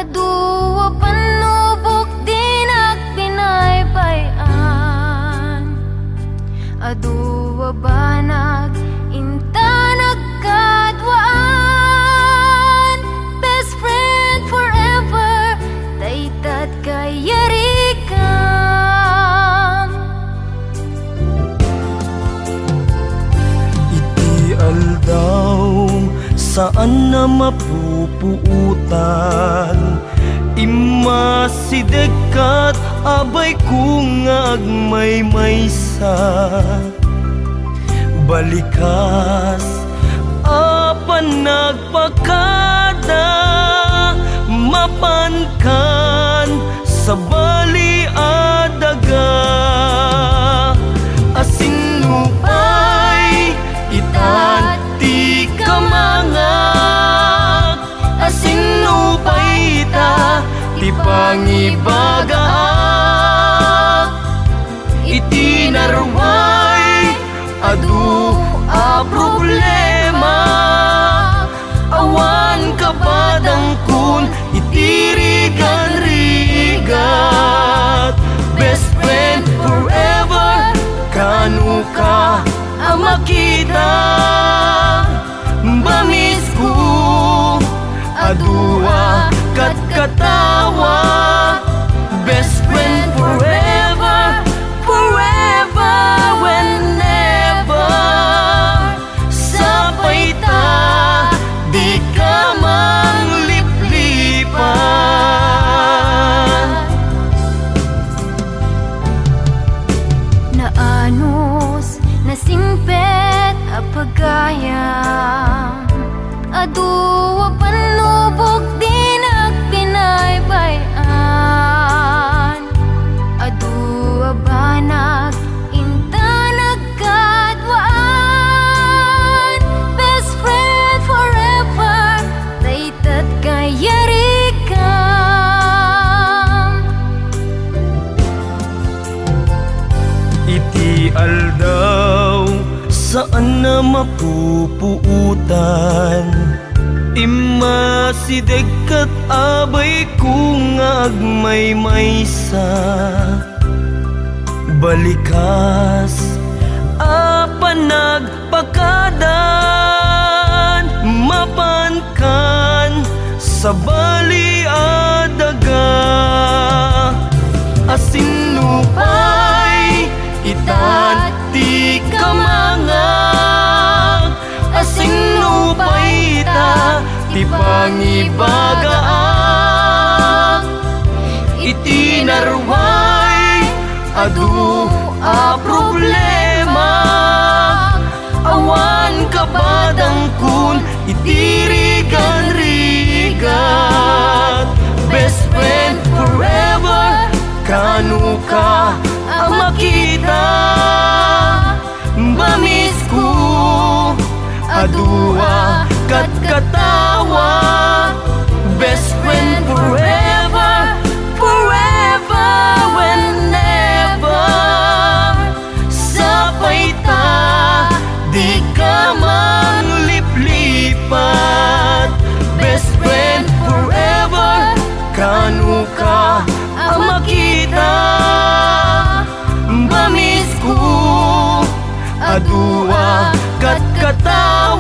Aduwa panubok din agpinaybayan. Aduwa banag inta nagkadwaan. Best friend forever, daytad kayarikan. Iti aldaw saan na mapupuutan, imasidekat abay kung agmaymaysa. Balikas apan nagpakada, mapankan sa bali adaga. Asinupay itan ti kamangak, asinupay ita ti pangibagaak. Iti narway adu a problema, awan kabadang kun iti rigan-rigat. Best friend forever, kanu ka ang makita. Bamis ko adua kat katawa. Best friend forever, forever, whenever. Sapay ta, di ka mangliplipan. Naanos, nasingpet apagayam. Aduwa panubok din agpinaybayan. Aduwa banag inta nagkadwaan. Best friend forever, daytad kayarikan. Iti aldaw saan na mapupuutan, imasidekat abay kung agmaymaysa. Balikas apan nagpakadan, mapankan sa bali adaga. Asinupay itan ti kamangak, asinupay ita ti pangibagaak. Iti narway adu a problema, awan kabadang kun iti rigan-rigat. Best friend forever, kanu ka ang makita. Bamis ko adua kat katawa. Best friend forever, forever, whenever. Sapay ta, di ka mangliplipat. Best friend forever, kanu ka ang makita. Bamis ko adua kat katawa.